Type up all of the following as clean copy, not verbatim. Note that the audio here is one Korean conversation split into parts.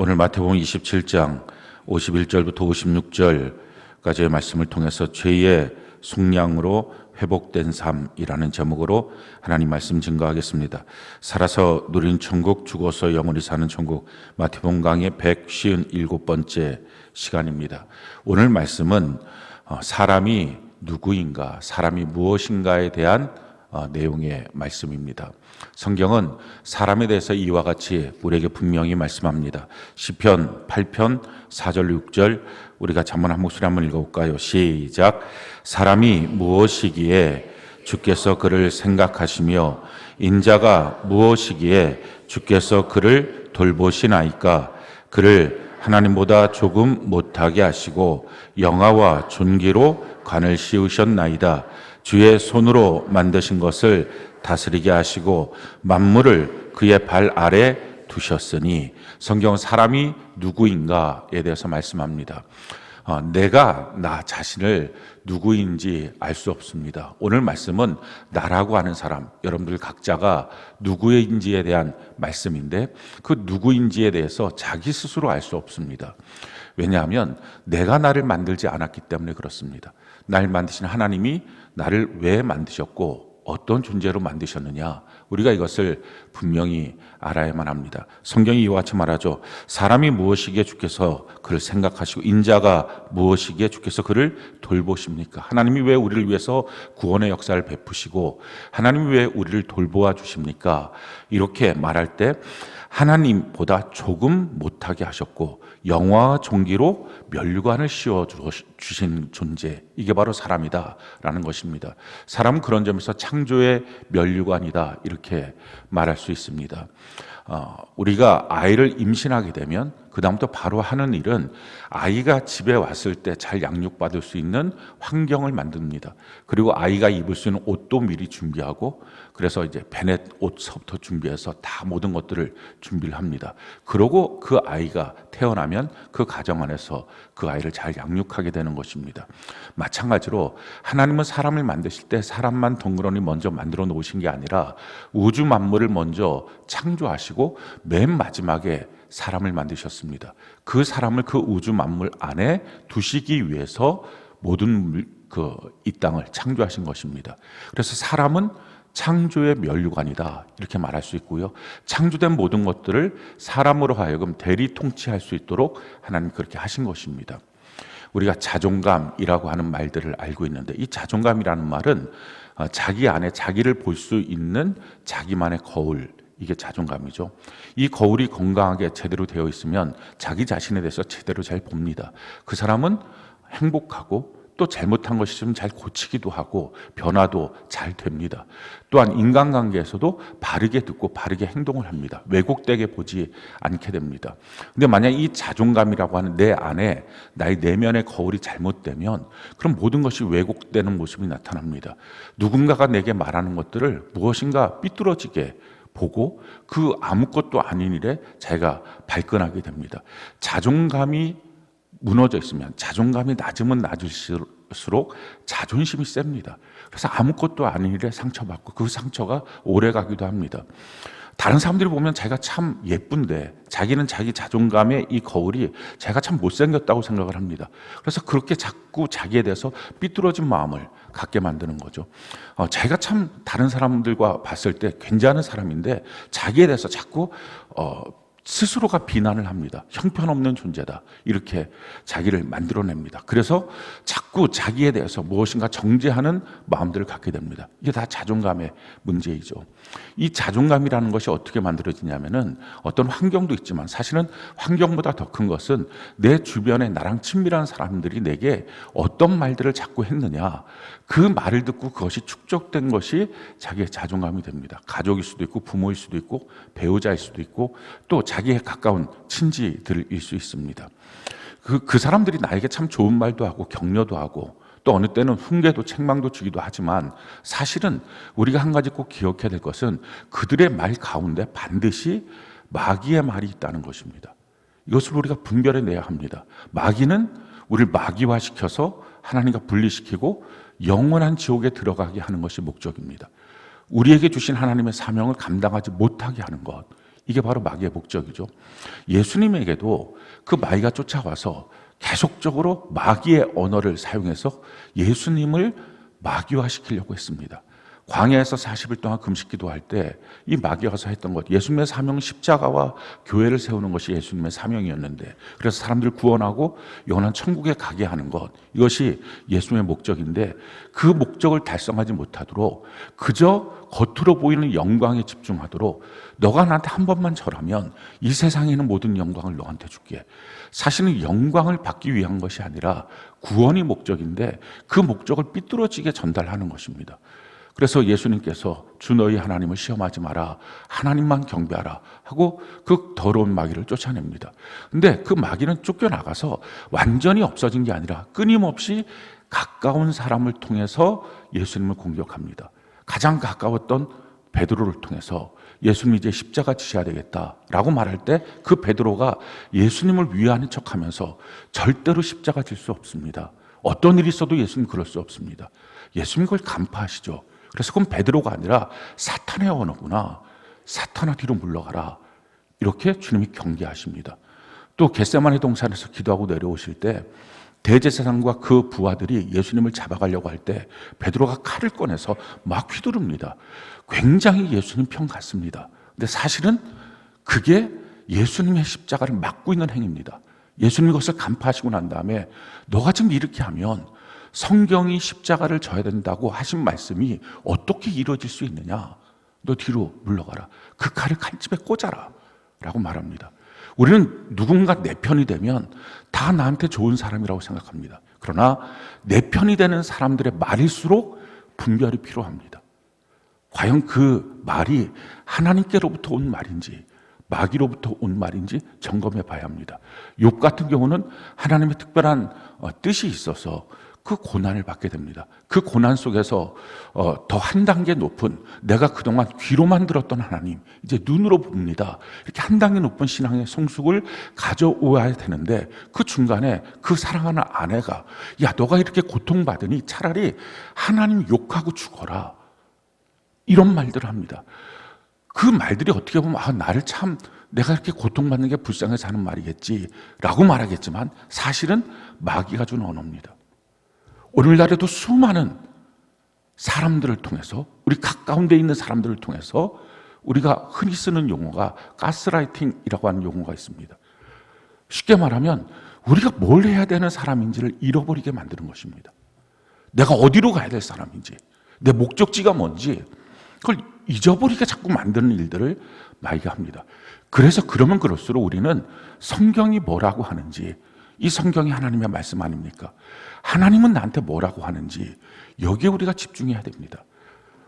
오늘 마태복음 27장 51절부터 56절까지의 말씀을 통해서 죄의 속량으로 회복된 삶이라는 제목으로 하나님 말씀 증거하겠습니다. 살아서 누린 천국, 죽어서 영원히 사는 천국, 마태복음 강의 157번째 시간입니다. 오늘 말씀은 사람이 누구인가, 사람이 무엇인가에 대한 내용의 말씀입니다. 성경은 사람에 대해서 이와 같이 우리에게 분명히 말씀합니다. 시편 8편 4절 6절 우리가 잠언 한 목소리 한번 읽어볼까요? 시작. 사람이 무엇이기에 주께서 그를 생각하시며 인자가 무엇이기에 주께서 그를 돌보시나이까. 그를 하나님보다 조금 못하게 하시고 영화와 존귀로 관을 씌우셨나이다. 주의 손으로 만드신 것을 다스리게 하시고 만물을 그의 발 아래 두셨으니. 성경은 사람이 누구인가에 대해서 말씀합니다. 내가 나 자신을 누구인지 알 수 없습니다. 오늘 말씀은 나라고 하는 사람, 여러분들 각자가 누구인지에 대한 말씀인데 그 누구인지에 대해서 자기 스스로 알 수 없습니다. 왜냐하면 내가 나를 만들지 않았기 때문에 그렇습니다. 날 만드신 하나님이 나를 왜 만드셨고 어떤 존재로 만드셨느냐, 우리가 이것을 분명히 알아야만 합니다. 성경이 이와 같이 말하죠. 사람이 무엇이기에 주께서 그를 생각하시고 인자가 무엇이기에 주께서 그를 돌보십니까? 하나님이 왜 우리를 위해서 구원의 역사를 베푸시고 하나님이 왜 우리를 돌보아 주십니까? 이렇게 말할 때 하나님보다 조금 못하게 하셨고 영화와 존귀로 면류관을 씌워주신 존재, 이게 바로 사람이다라는 것입니다. 사람은 그런 점에서 창조의 면류관이다 이렇게 말할 수 있습니다. 우리가 아이를 임신하게 되면 그 다음부터 바로 하는 일은 아이가 집에 왔을 때 잘 양육받을 수 있는 환경을 만듭니다. 그리고 아이가 입을 수 있는 옷도 미리 준비하고, 그래서 이제 베넷 옷서부터 준비해서 다 모든 것들을 준비를 합니다. 그러고 그 아이가 태어나면 그 가정 안에서 그 아이를 잘 양육하게 되는 것입니다. 마찬가지로 하나님은 사람을 만드실 때 사람만 덩그러니 먼저 만들어 놓으신 게 아니라 우주 만물을 먼저 창조하시고 맨 마지막에 사람을 만드셨습니다. 그 사람을 그 우주 만물 안에 두시기 위해서 모든 이 땅을 창조하신 것입니다. 그래서 사람은 창조의 면류관이다 이렇게 말할 수 있고요. 창조된 모든 것들을 사람으로 하여금 대리 통치할 수 있도록 하나님 그렇게 하신 것입니다. 우리가 자존감이라고 하는 말들을 알고 있는데 이 자존감이라는 말은 자기 안에 자기를 볼 수 있는 자기만의 거울, 이게 자존감이죠. 이 거울이 건강하게 제대로 되어 있으면 자기 자신에 대해서 제대로 잘 봅니다. 그 사람은 행복하고 또 잘못한 것이 있으면 잘 고치기도 하고 변화도 잘 됩니다. 또한 인간관계에서도 바르게 듣고 바르게 행동을 합니다. 왜곡되게 보지 않게 됩니다. 근데 만약 이 자존감이라고 하는 내 안에 나의 내면의 거울이 잘못되면 그럼 모든 것이 왜곡되는 모습이 나타납니다. 누군가가 내게 말하는 것들을 무엇인가 삐뚤어지게 보고 그 아무것도 아닌 일에 자기가 발끈하게 됩니다. 자존감이 무너져 있으면, 자존감이 낮으면 낮을수록 자존심이 셉니다. 그래서 아무것도 아닌 일에 상처받고 그 상처가 오래 가기도 합니다. 다른 사람들이 보면 자기가 참 예쁜데 자기는 자기 자존감의 이 거울이 자기가 참 못생겼다고 생각을 합니다. 그래서 그렇게 자꾸 자기에 대해서 삐뚤어진 마음을 갖게 만드는 거죠. 자기가 참 다른 사람들과 봤을 때 괜찮은 사람인데 자기에 대해서 자꾸 스스로가 비난을 합니다. 형편없는 존재다 이렇게 자기를 만들어냅니다. 그래서 자꾸 자기에 대해서 무엇인가 정죄하는 마음들을 갖게 됩니다. 이게 다 자존감의 문제이죠. 이 자존감이라는 것이 어떻게 만들어지냐면은 어떤 환경도 있지만 사실은 환경보다 더 큰 것은 내 주변에 나랑 친밀한 사람들이 내게 어떤 말들을 자꾸 했느냐, 그 말을 듣고 그것이 축적된 것이 자기의 자존감이 됩니다. 가족일 수도 있고 부모일 수도 있고 배우자일 수도 있고 또 자기의 가까운 친지들일 수 있습니다. 그 사람들이 나에게 참 좋은 말도 하고 격려도 하고 또 어느 때는 훈계도 책망도 주기도 하지만 사실은 우리가 한 가지 꼭 기억해야 될 것은 그들의 말 가운데 반드시 마귀의 말이 있다는 것입니다. 이것을 우리가 분별해내야 합니다. 마귀는 우리를 마귀화시켜서 하나님과 분리시키고 영원한 지옥에 들어가게 하는 것이 목적입니다. 우리에게 주신 하나님의 사명을 감당하지 못하게 하는 것, 이게 바로 마귀의 목적이죠. 예수님에게도 그 마귀가 쫓아와서 계속적으로 마귀의 언어를 사용해서 예수님을 마귀화시키려고 했습니다. 광야에서 40일 동안 금식기도할 때 이 마귀가 와서 했던 것, 예수님의 사명 십자가와 교회를 세우는 것이 예수님의 사명이었는데, 그래서 사람들을 구원하고 영원한 천국에 가게 하는 것, 이것이 예수님의 목적인데, 그 목적을 달성하지 못하도록 그저 겉으로 보이는 영광에 집중하도록, 너가 나한테 한 번만 절하면 이 세상에 있는 모든 영광을 너한테 줄게. 사실은 영광을 받기 위한 것이 아니라 구원이 목적인데, 그 목적을 삐뚤어지게 전달하는 것입니다. 그래서 예수님께서 주 너희 하나님을 시험하지 마라, 하나님만 경배하라 하고 그 더러운 마귀를 쫓아냅니다. 근데 그 마귀는 쫓겨나가서 완전히 없어진 게 아니라 끊임없이 가까운 사람을 통해서 예수님을 공격합니다. 가장 가까웠던 베드로를 통해서 예수님 이제 십자가 지셔야 되겠다라고 말할 때 그 베드로가 예수님을 위하는 척하면서 절대로 십자가 질 수 없습니다. 어떤 일이 있어도 예수님 그럴 수 없습니다. 예수님 그걸 간파하시죠. 그래서 그건 베드로가 아니라 사탄의 언어구나. 사탄아 뒤로 물러가라. 이렇게 주님이 경계하십니다. 또 겟세마네 동산에서 기도하고 내려오실 때 대제사장과 그 부하들이 예수님을 잡아가려고 할 때 베드로가 칼을 꺼내서 막 휘두릅니다. 굉장히 예수님 편 같습니다. 근데 사실은 그게 예수님의 십자가를 막고 있는 행위입니다. 예수님이 그것을 간파하시고 난 다음에 너가 지금 이렇게 하면 성경이 십자가를 져야 된다고 하신 말씀이 어떻게 이루어질 수 있느냐? 너 뒤로 물러가라. 그 칼을 칼집에 꽂아라 라고 말합니다. 우리는 누군가 내 편이 되면 다 나한테 좋은 사람이라고 생각합니다. 그러나 내 편이 되는 사람들의 말일수록 분별이 필요합니다. 과연 그 말이 하나님께로부터 온 말인지 마귀로부터 온 말인지 점검해 봐야 합니다. 욥 같은 경우는 하나님의 특별한 뜻이 있어서 그 고난을 받게 됩니다. 그 고난 속에서 더 한 단계 높은, 내가 그동안 귀로만 들었던 하나님 이제 눈으로 봅니다. 이렇게 한 단계 높은 신앙의 성숙을 가져오야 되는데, 그 중간에 그 사랑하는 아내가 야 너가 이렇게 고통받으니 차라리 하나님 욕하고 죽어라, 이런 말들을 합니다. 그 말들이 어떻게 보면 나를 참 내가 이렇게 고통받는 게 불쌍해서 하는 말이겠지라고 말하겠지만 사실은 마귀가 준 언어입니다. 오늘날에도 수많은 사람들을 통해서, 우리 가까운 데 있는 사람들을 통해서 우리가 흔히 쓰는 용어가 가스라이팅이라고 하는 용어가 있습니다. 쉽게 말하면 우리가 뭘 해야 되는 사람인지를 잃어버리게 만드는 것입니다. 내가 어디로 가야 될 사람인지, 내 목적지가 뭔지 그걸 잊어버리게 자꾸 만드는 일들을 마귀가 합니다. 그래서 그러면 그럴수록 우리는 성경이 뭐라고 하는지, 이 성경이 하나님의 말씀 아닙니까? 하나님은 나한테 뭐라고 하는지 여기에 우리가 집중해야 됩니다.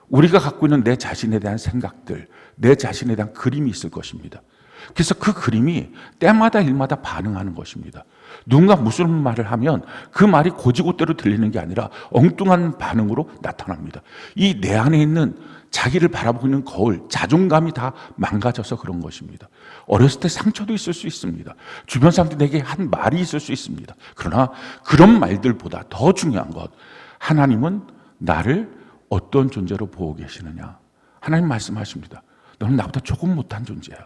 우리가 갖고 있는 내 자신에 대한 생각들, 내 자신에 대한 그림이 있을 것입니다. 그래서 그 그림이 때마다 일마다 반응하는 것입니다. 누군가 무슨 말을 하면 그 말이 고지고대로 들리는 게 아니라 엉뚱한 반응으로 나타납니다. 이 내 안에 있는 자기를 바라보고 있는 거울, 자존감이 다 망가져서 그런 것입니다. 어렸을 때 상처도 있을 수 있습니다. 주변 사람들이 내게 한 말이 있을 수 있습니다. 그러나 그런 말들보다 더 중요한 것, 하나님은 나를 어떤 존재로 보고 계시느냐. 하나님 말씀하십니다. 너는 나보다 조금 못한 존재야.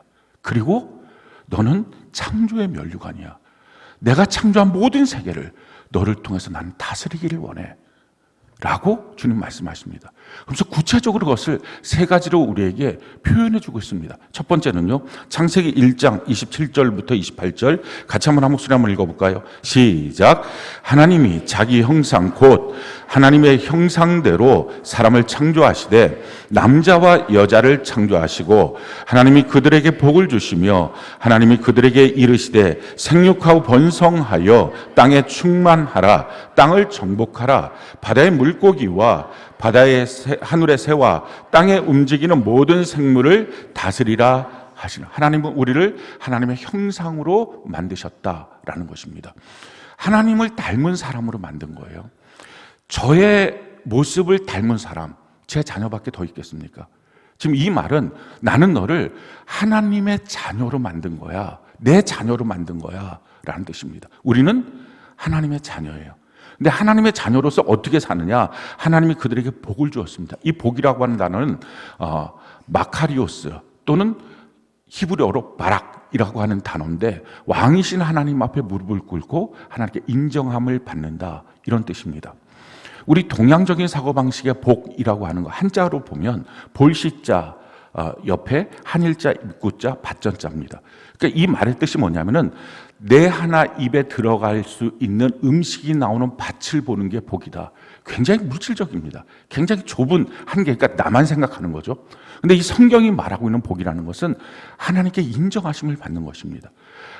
그리고 너는 창조의 면류관이야. 내가 창조한 모든 세계를 너를 통해서 나는 다스리기를 원해 라고 주님 말씀하십니다. 그래서 구체적으로 그것을 세 가지로 우리에게 표현해 주고 있습니다. 첫 번째는요, 창세기 1장 27절부터 28절 같이 한번 한 목소리 한번 읽어볼까요? 시작. 하나님이 자기 형상 곧 하나님의 형상대로 사람을 창조하시되 남자와 여자를 창조하시고 하나님이 그들에게 복을 주시며 하나님이 그들에게 이르시되 생육하고 번성하여 땅에 충만하라, 땅을 정복하라, 바다의 물고기와 바다의 하늘의 새와 땅에 움직이는 모든 생물을 다스리라 하시는, 하나님은 우리를 하나님의 형상으로 만드셨다라는 것입니다. 하나님을 닮은 사람으로 만든 거예요. 저의 모습을 닮은 사람, 제 자녀밖에 더 있겠습니까? 지금 이 말은 나는 너를 하나님의 자녀로 만든 거야, 내 자녀로 만든 거야 라는 뜻입니다. 우리는 하나님의 자녀예요. 근데 하나님의 자녀로서 어떻게 사느냐? 하나님이 그들에게 복을 주었습니다. 이 복이라고 하는 단어는 마카리오스 또는 히브리어로 바락이라고 하는 단어인데 왕이신 하나님 앞에 무릎을 꿇고 하나님께 인정함을 받는다, 이런 뜻입니다. 우리 동양적인 사고방식의 복이라고 하는 거 한자로 보면 볼시자 옆에 한일자, 입구자, 받전자입니다. 그러니까 이 말의 뜻이 뭐냐면은 내 하나 입에 들어갈 수 있는 음식이 나오는 밭을 보는 게 복이다. 굉장히 물질적입니다. 굉장히 좁은 한계, 그러니까 나만 생각하는 거죠. 근데 이 성경이 말하고 있는 복이라는 것은 하나님께 인정하심을 받는 것입니다.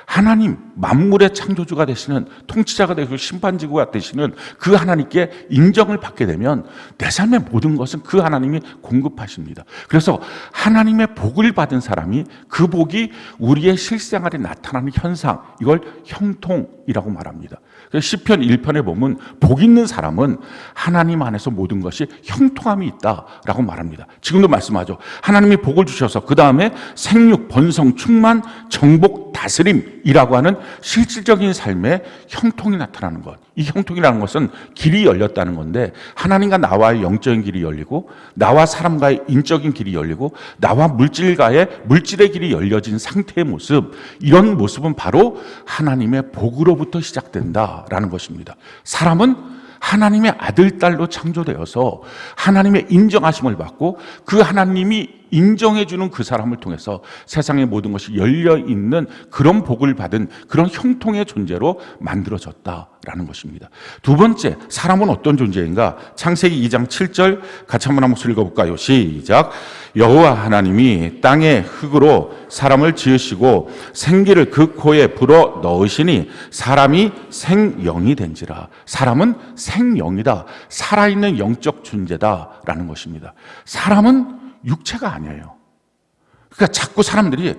하나님, 만물의 창조주가 되시는, 통치자가 되시고 심판지구가 되시는 그 하나님께 인정을 받게 되면 내 삶의 모든 것은 그 하나님이 공급하십니다. 그래서 하나님의 복을 받은 사람이 그 복이 우리의 실생활에 나타나는 현상, 이걸 형통이라고 말합니다. 그래서 시편 1편에 보면 복 있는 사람은 하나님 안에서 모든 것이 형통함이 있다라고 말합니다. 지금도 말씀하죠. 하나님이 복을 주셔서 그 다음에 생육, 번성, 충만, 정복, 다스림이라고 하는 실질적인 삶에 형통이 나타나는 것. 이 형통이라는 것은 길이 열렸다는 건데, 하나님과 나와의 영적인 길이 열리고, 나와 사람과의 인적인 길이 열리고, 나와 물질의 길이 열려진 상태의 모습, 이런 모습은 바로 하나님의 복으로부터 시작된다라는 것입니다. 사람은 하나님의 아들, 딸로 창조되어서 하나님의 인정하심을 받고 그 하나님이 인정해주는 그 사람을 통해서 세상의 모든 것이 열려있는 그런 복을 받은 그런 형통의 존재로 만들어졌다라는 것입니다. 두 번째, 사람은 어떤 존재인가? 창세기 2장 7절 같이 한번 읽어볼까요? 시작. 여호와 하나님이 땅의 흙으로 사람을 지으시고 생기를 그 코에 불어 넣으시니 사람이 생영이 된지라. 사람은 생영이다. 살아있는 영적 존재다라는 것입니다. 사람은 육체가 아니에요. 그러니까 자꾸 사람들이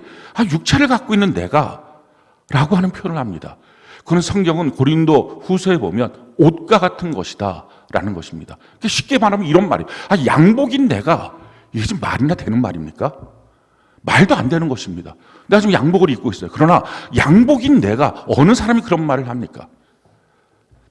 육체를 갖고 있는 내가 라고 하는 표현을 합니다. 그는 성경은 고린도 후서에 보면 옷과 같은 것이다 라는 것입니다. 쉽게 말하면 이런 말이에요. 양복인 내가, 이게 지금 말이나 되는 말입니까? 말도 안 되는 것입니다. 내가 지금 양복을 입고 있어요. 그러나 양복인 내가, 어느 사람이 그런 말을 합니까?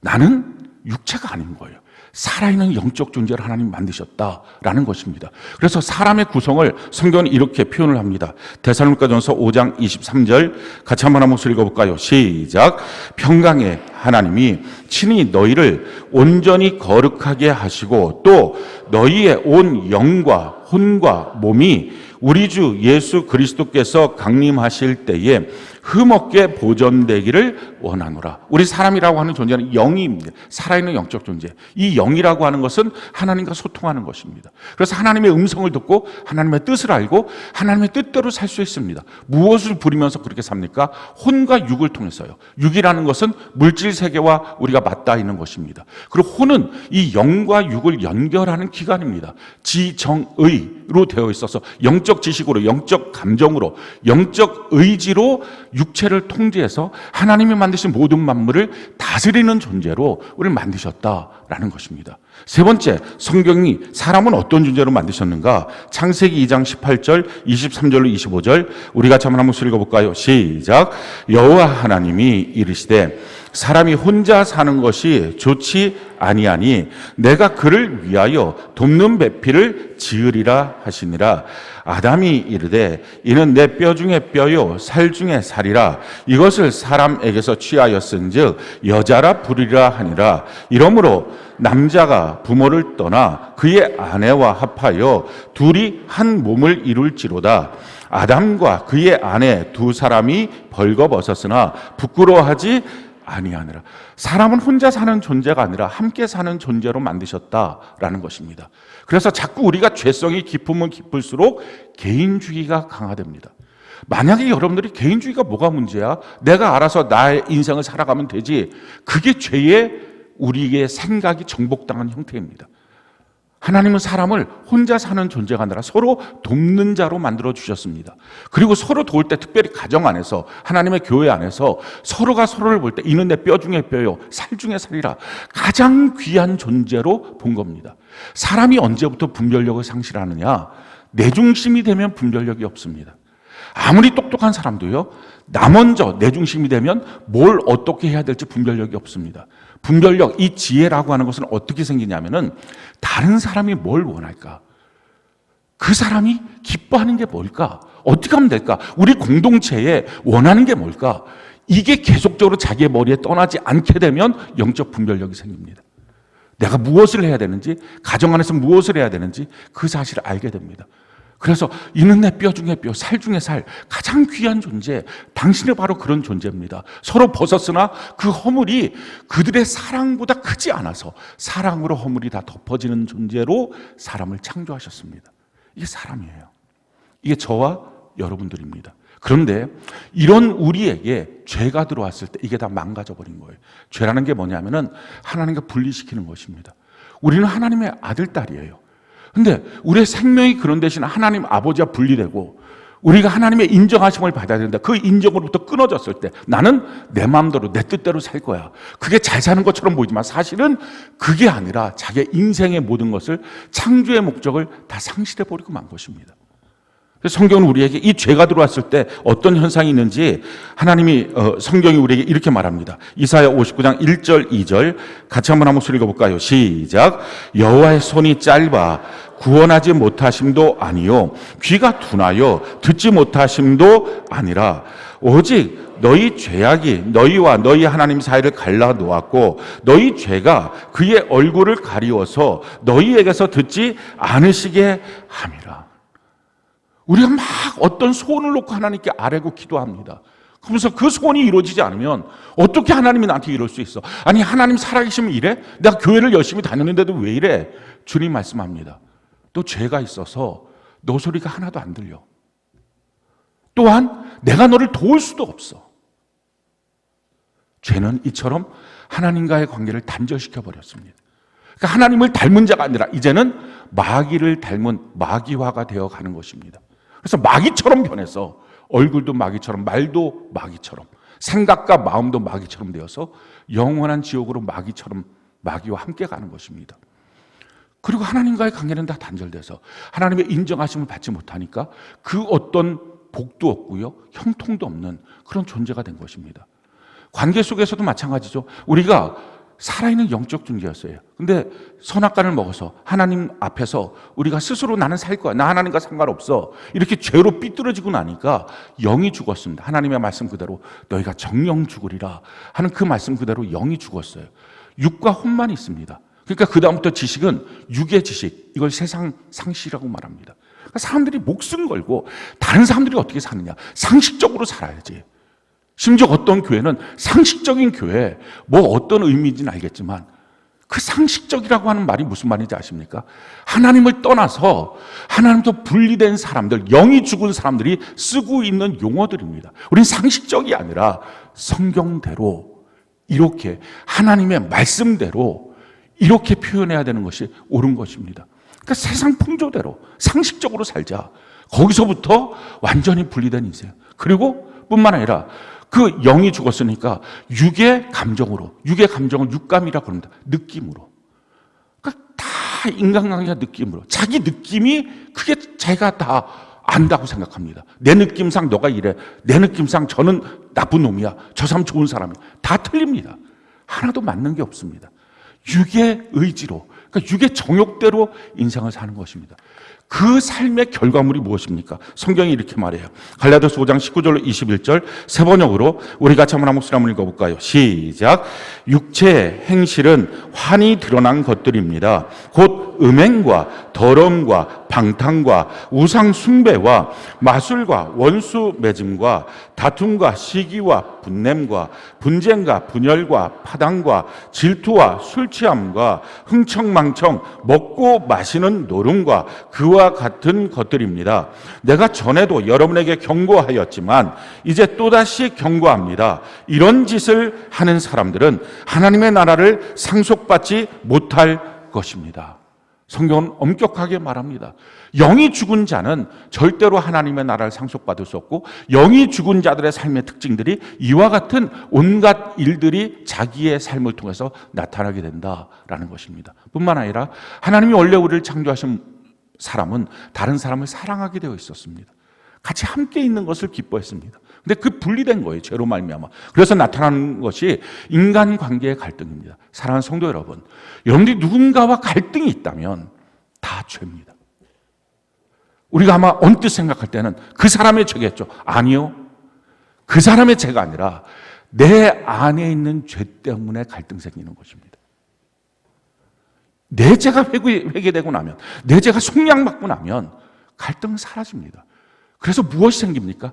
나는 육체가 아닌 거예요. 살아있는 영적 존재를 하나님 만드셨다라는 것입니다. 그래서 사람의 구성을 성경은 이렇게 표현을 합니다. 데살로니가전서 5장 23절 같이 한번 읽어볼까요? 시작. 평강의 하나님이 친히 너희를 온전히 거룩하게 하시고 또 너희의 온 영과 혼과 몸이 우리 주 예수 그리스도께서 강림하실 때에 흠없게 보존되기를 원하노라. 우리 사람이라고 하는 존재는 영입니다. 살아있는 영적 존재. 이 영이라고 하는 것은 하나님과 소통하는 것입니다. 그래서 하나님의 음성을 듣고 하나님의 뜻을 알고 하나님의 뜻대로 살 수 있습니다. 무엇을 부리면서 그렇게 삽니까? 혼과 육을 통해서요. 육이라는 것은 물질 세계와 우리가 맞닿아 있는 것입니다. 그리고 혼은 이 영과 육을 연결하는 기관입니다. 지정의로 되어 있어서 영적 지식으로, 영적 감정으로, 영적 의지로 육체를 통제해서 하나님이 만드신 모든 만물을 다스리는 존재로 우리를 만드셨다라는 것입니다. 세 번째, 성경이 사람은 어떤 존재로 만드셨는가? 창세기 2장 18절, 23절로 25절 우리 같이 한번 읽어볼까요? 시작. 여호와 하나님이 이르시되 사람이 혼자 사는 것이 좋지 아니하니 내가 그를 위하여 돕는 배필을 지으리라 하시니라. 아담이 이르되 이는 내 뼈 중에 뼈요 살 중에 살이라. 이것을 사람에게서 취하였은즉 여자라 부르리라 하니라. 이러므로 남자가 부모를 떠나 그의 아내와 합하여 둘이 한 몸을 이룰지로다. 아담과 그의 아내 두 사람이 벌거벗었으나 부끄러워하지 아니하니라. 사람은 혼자 사는 존재가 아니라 함께 사는 존재로 만드셨다라는 것입니다. 그래서 자꾸 우리가 죄성이 깊으면 깊을수록 개인주의가 강화됩니다. 만약에 여러분들이 개인주의가 뭐가 문제야? 내가 알아서 나의 인생을 살아가면 되지. 그게 죄의 우리의 생각이 정복당한 형태입니다. 하나님은 사람을 혼자 사는 존재가 아니라 서로 돕는 자로 만들어 주셨습니다. 그리고 서로 도울 때 특별히 가정 안에서, 하나님의 교회 안에서 서로가 서로를 볼 때 이는 내 뼈 중에 뼈요 살 중에 살이라. 가장 귀한 존재로 본 겁니다. 사람이 언제부터 분별력을 상실하느냐? 내 중심이 되면 분별력이 없습니다. 아무리 똑똑한 사람도요, 나 먼저 내 중심이 되면 뭘 어떻게 해야 될지 분별력이 없습니다. 분별력, 이 지혜라고 하는 것은 어떻게 생기냐면은 다른 사람이 뭘 원할까? 그 사람이 기뻐하는 게 뭘까? 어떻게 하면 될까? 우리 공동체에 원하는 게 뭘까? 이게 계속적으로 자기의 머리에 떠나지 않게 되면 영적 분별력이 생깁니다. 내가 무엇을 해야 되는지, 가정 안에서 무엇을 해야 되는지 그 사실을 알게 됩니다. 그래서 이는 내 뼈 중에 뼈, 살 중에 살, 가장 귀한 존재, 당신이 바로 그런 존재입니다. 서로 벗었으나 그 허물이 그들의 사랑보다 크지 않아서 사랑으로 허물이 다 덮어지는 존재로 사람을 창조하셨습니다. 이게 사람이에요. 이게 저와 여러분들입니다. 그런데 이런 우리에게 죄가 들어왔을 때 이게 다 망가져 버린 거예요. 죄라는 게 뭐냐면은 하나님과 분리시키는 것입니다. 우리는 하나님의 아들, 딸이에요. 근데 우리의 생명이 그런 대신 하나님 아버지와 분리되고 우리가 하나님의 인정하심을 받아야 된다. 그 인정으로부터 끊어졌을 때 나는 내 마음대로 내 뜻대로 살 거야. 그게 잘 사는 것처럼 보이지만 사실은 그게 아니라 자기의 인생의 모든 것을, 창조의 목적을 다 상실해버리고 만 것입니다. 성경은 우리에게 이 죄가 들어왔을 때 어떤 현상이 있는지 하나님이 성경이 우리에게 이렇게 말합니다. 이사야 59장 1절 2절 같이 한번 목소리 읽어볼까요? 시작. 여호와의 손이 짧아 구원하지 못하심도 아니요 귀가 둔하여 듣지 못하심도 아니라 오직 너희 죄악이 너희와 너희 하나님 사이를 갈라 놓았고 너희 죄가 그의 얼굴을 가리워서 너희에게서 듣지 않으시게 함이라. 우리가 막 어떤 소원을 놓고 하나님께 아뢰고 기도합니다. 그러면서 그 소원이 이루어지지 않으면 어떻게 하나님이 나한테 이럴 수 있어? 아니 하나님 살아계시면 이래? 내가 교회를 열심히 다녔는데도 왜 이래? 주님 말씀합니다. 또 죄가 있어서 너 소리가 하나도 안 들려. 또한 내가 너를 도울 수도 없어. 죄는 이처럼 하나님과의 관계를 단절시켜 버렸습니다. 그러니까 하나님을 닮은 자가 아니라 이제는 마귀를 닮은 마귀화가 되어 가는 것입니다. 그래서 마귀처럼 변해서 얼굴도 마귀처럼, 말도 마귀처럼, 생각과 마음도 마귀처럼 되어서 영원한 지옥으로 마귀와 함께 가는 것입니다. 그리고 하나님과의 관계는 다 단절돼서 하나님의 인정하심을 받지 못하니까 그 어떤 복도 없고요, 형통도 없는 그런 존재가 된 것입니다. 관계 속에서도 마찬가지죠. 우리가 살아있는 영적 존재였어요. 근데 선악과를 먹어서 하나님 앞에서 우리가 스스로 나는 살 거야, 나 하나님과 상관없어, 이렇게 죄로 삐뚤어지고 나니까 영이 죽었습니다. 하나님의 말씀 그대로 너희가 정령 죽으리라 하는 그 말씀 그대로 영이 죽었어요. 육과 혼만 있습니다. 그러니까 그 다음부터 지식은 육의 지식, 이걸 세상 상식이라고 말합니다. 그러니까 사람들이 목숨 걸고 다른 사람들이 어떻게 사느냐, 상식적으로 살아야지. 심지어 어떤 교회는 상식적인 교회, 뭐 어떤 의미인지는 알겠지만 그 상식적이라고 하는 말이 무슨 말인지 아십니까? 하나님을 떠나서 하나님తో 분리된 사람들, 영이 죽은 사람들이 쓰고 있는 용어들입니다. 우리는 상식적이 아니라 성경대로 이렇게 하나님의 말씀대로 이렇게 표현해야 되는 것이 옳은 것입니다. 그러니까 세상 풍조대로 상식적으로 살자. 거기서부터 완전히 분리된 인생. 그리고 뿐만 아니라 그 영이 죽었으니까 육의 감정은 육감이라고 합니다. 느낌으로. 그러니까 다 인간관계가 느낌으로. 자기 느낌이 그게 자기가 다 안다고 생각합니다. 내 느낌상 너가 이래. 내 느낌상 저는 나쁜 놈이야. 저 사람 좋은 사람이야. 다 틀립니다. 하나도 맞는 게 없습니다. 육의 의지로, 그러니까 육의 정욕대로 인생을 사는 것입니다. 그 삶의 결과물이 무엇입니까? 성경이 이렇게 말해요. 갈라디아서 5장 19절로 21절 세 번역으로 우리 같이 한번 목소리 한번 읽어볼까요? 시작. 육체의 행실은 환히 드러난 것들입니다. 곧 음행과 더러움과 방탕과 우상 숭배와 마술과 원수 맺음과 다툼과 시기와 분냄과 분쟁과 분열과 파당과 질투와 술 취함과 흥청망청 먹고 마시는 노름과 그와 같은 것들입니다. 내가 전에도 여러분에게 경고하였지만 이제 또다시 경고합니다. 이런 짓을 하는 사람들은 하나님의 나라를 상속받지 못할 것입니다. 성경은 엄격하게 말합니다. 영이 죽은 자는 절대로 하나님의 나라를 상속받을 수 없고, 영이 죽은 자들의 삶의 특징들이 이와 같은 온갖 일들이 자기의 삶을 통해서 나타나게 된다라는 것입니다. 뿐만 아니라 하나님이 원래 우리를 창조하신 사람은 다른 사람을 사랑하게 되어 있었습니다. 같이 함께 있는 것을 기뻐했습니다. 근데 그 분리된 거예요, 죄로 말미암아. 그래서 나타나는 것이 인간관계의 갈등입니다. 사랑하는 성도 여러분, 여러분들이 누군가와 갈등이 있다면 다 죄입니다. 우리가 아마 언뜻 생각할 때는 그 사람의 죄겠죠. 아니요. 그 사람의 죄가 아니라 내 안에 있는 죄 때문에 갈등 생기는 것입니다. 내 죄가 회개되고 나면, 내 죄가 속량받고 나면 갈등은 사라집니다. 그래서 무엇이 생깁니까?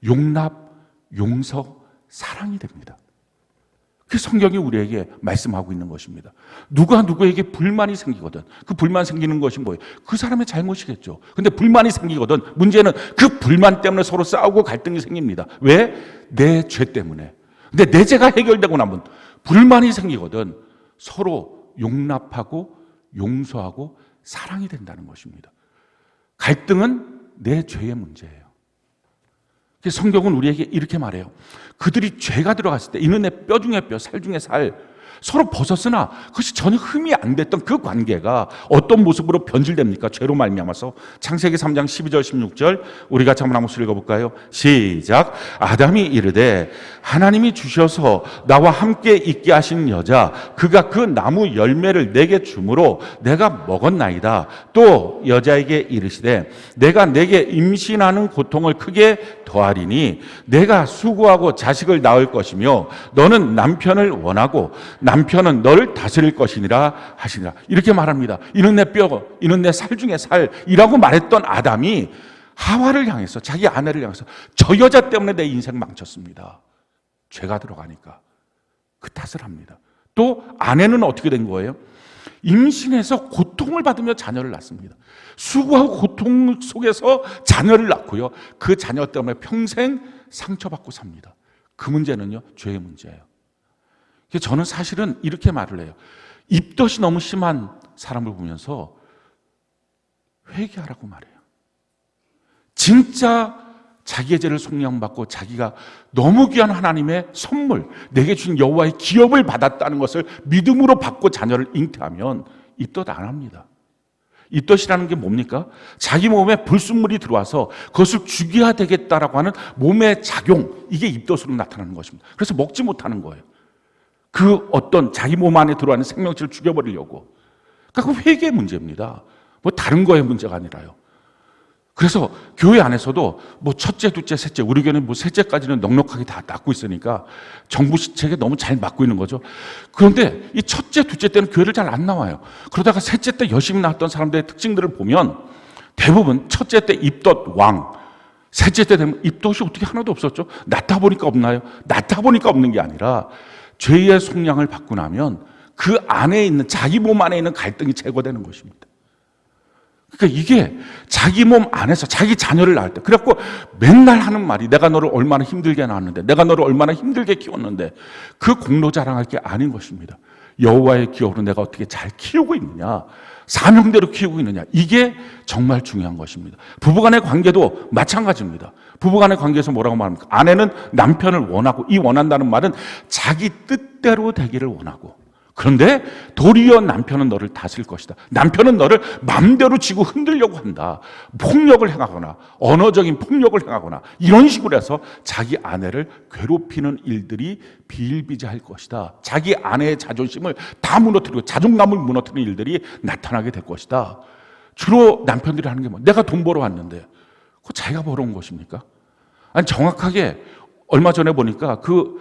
용납, 용서, 사랑이 됩니다. 그 성경이 우리에게 말씀하고 있는 것입니다. 누가 누구에게 불만이 생기거든, 그 불만 생기는 것이 뭐예요? 그 사람의 잘못이겠죠. 근데 불만이 생기거든, 문제는 그 불만 때문에 서로 싸우고 갈등이 생깁니다. 왜? 내 죄 때문에. 근데 내 죄가 해결되고 나면 불만이 생기거든, 서로 용납하고 용서하고 사랑이 된다는 것입니다. 갈등은 내 죄의 문제예요. 성경은 우리에게 이렇게 말해요. 그들이 죄가 들어갔을 때 이는 내 뼈 중에 뼈, 살 중에 살, 서로 벗었으나 그것이 전혀 흠이 안 됐던 그 관계가 어떤 모습으로 변질됩니까? 죄로 말미암아서. 창세기 3장 12절 16절 우리 같이 한번 한번 읽어볼까요? 시작. 아담이 이르되 하나님이 주셔서 나와 함께 있게 하신 여자 그가 그 나무 열매를 내게 주므로 내가 먹었나이다. 또 여자에게 이르시되 내가 내게 임신하는 고통을 크게 더하리니 내가 수고하고 자식을 낳을 것이며 너는 남편을 원하고 남편은 너를 다스릴 것이니라 하시니라. 이렇게 말합니다. 이는 내 뼈, 이는 내 살 중에 살이라고 말했던 아담이 하와를 향해서, 자기 아내를 향해서 저 여자 때문에 내 인생 망쳤습니다. 죄가 들어가니까 그 탓을 합니다. 또 아내는 어떻게 된 거예요? 임신해서 고통을 받으며 자녀를 낳습니다. 수고하고 고통 속에서 자녀를 낳고요, 그 자녀 때문에 평생 상처받고 삽니다. 그 문제는요, 죄의 문제예요. 저는 사실은 이렇게 말을 해요. 입덧이 너무 심한 사람을 보면서 회개하라고 말해요. 진짜 자기의 죄를 속량받고 자기가 너무 귀한 하나님의 선물, 내게 주신 여호와의 기업을 받았다는 것을 믿음으로 받고 자녀를 잉태하면 입덧 안 합니다. 입덧이라는 게 뭡니까? 자기 몸에 불순물이 들어와서 그것을 죽여야 되겠다라고 하는 몸의 작용, 이게 입덧으로 나타나는 것입니다. 그래서 먹지 못하는 거예요. 그 어떤 자기 몸 안에 들어가는 생명체를 죽여버리려고. 그러니까 그 회개의 문제입니다. 뭐 다른 거의 문제가 아니라요. 그래서 교회 안에서도 뭐 첫째, 둘째, 셋째, 우리 교회는 뭐 셋째까지는 넉넉하게 다 낳고 있으니까 정부 시책에 너무 잘 맞고 있는 거죠. 그런데 이 첫째, 둘째 때는 교회를 잘 안 나와요. 그러다가 셋째 때 열심히 낳았던 사람들의 특징들을 보면 대부분 첫째 때 입덧 왕, 셋째 때 되면 입덧이 어떻게 하나도 없었죠. 낳다 보니까 없나요? 낳다 보니까 없는 게 아니라 죄의 속량을 받고 나면 그 안에 있는, 자기 몸 안에 있는 갈등이 제거되는 것입니다. 그러니까 이게 자기 몸 안에서 자기 자녀를 낳을 때, 그래갖고 맨날 하는 말이 내가 너를 얼마나 힘들게 낳았는데, 내가 너를 얼마나 힘들게 키웠는데, 그 공로 자랑할 게 아닌 것입니다. 여호와의 기업으로 내가 어떻게 잘 키우고 있느냐, 사명대로 키우고 있느냐, 이게 정말 중요한 것입니다. 부부간의 관계도 마찬가지입니다. 부부간의 관계에서 뭐라고 말합니까? 아내는 남편을 원하고, 이 원한다는 말은 자기 뜻대로 되기를 원하고, 그런데 도리어 남편은 너를 다스릴 것이다. 남편은 너를 마음대로 지고 흔들려고 한다. 폭력을 행하거나 언어적인 폭력을 행하거나 이런 식으로 해서 자기 아내를 괴롭히는 일들이 비일비재할 것이다. 자기 아내의 자존심을 다 무너뜨리고 자존감을 무너뜨리는 일들이 나타나게 될 것이다. 주로 남편들이 하는 게 뭐? 내가 돈 벌어왔는데 그거 자기가 벌어온 것입니까? 아니, 정확하게 얼마 전에 보니까 그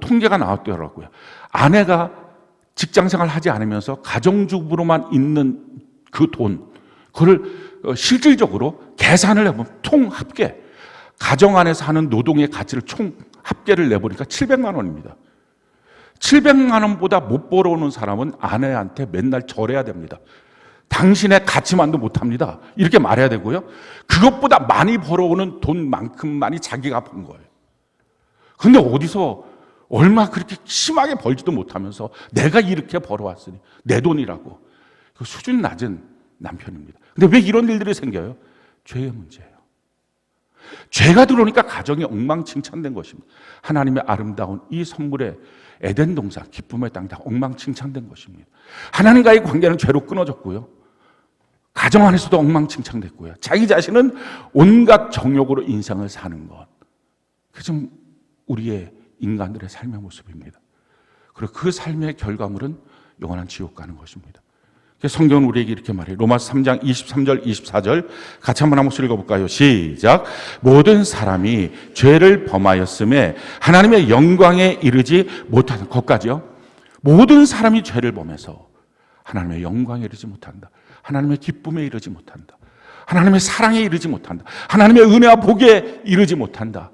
통계가 나왔더라고요. 아내가 직장생활 하지 않으면서 가정주부로만 있는 그 돈, 그걸 실질적으로 계산을 해보면 총 합계, 가정 안에서 하는 노동의 가치를 총 합계를 내보니까 700만 원입니다. 700만 원보다 못 벌어오는 사람은 아내한테 맨날 절해야 됩니다. 당신의 가치만도 못합니다. 이렇게 말해야 되고요. 그것보다 많이 벌어오는 돈만큼만이 자기가 번 거예요. 그런데 어디서 얼마 그렇게 심하게 벌지도 못하면서 내가 이렇게 벌어왔으니 내 돈이라고. 그 수준 낮은 남편입니다. 근데 왜 이런 일들이 생겨요? 죄의 문제예요. 죄가 들어오니까 가정이 엉망진창된 것입니다. 하나님의 아름다운 이 선물의 에덴 동산, 기쁨의 땅 다 엉망진창된 것입니다. 하나님과의 관계는 죄로 끊어졌고요. 가정 안에서도 엉망진창됐고요. 자기 자신은 온갖 정욕으로 인생을 사는 것. 그게 좀 우리의 인간들의 삶의 모습입니다. 그리고 그 삶의 결과물은 영원한 지옥 가는 것입니다. 성경은 우리에게 이렇게 말해요. 로마서 3장 23절 24절 같이 한번 읽어볼까요? 시작. 모든 사람이 죄를 범하였음에 하나님의 영광에 이르지 못하는 것까지요. 모든 사람이 죄를 범해서 하나님의 영광에 이르지 못한다. 하나님의 기쁨에 이르지 못한다. 하나님의 사랑에 이르지 못한다. 하나님의 은혜와 복에 이르지 못한다.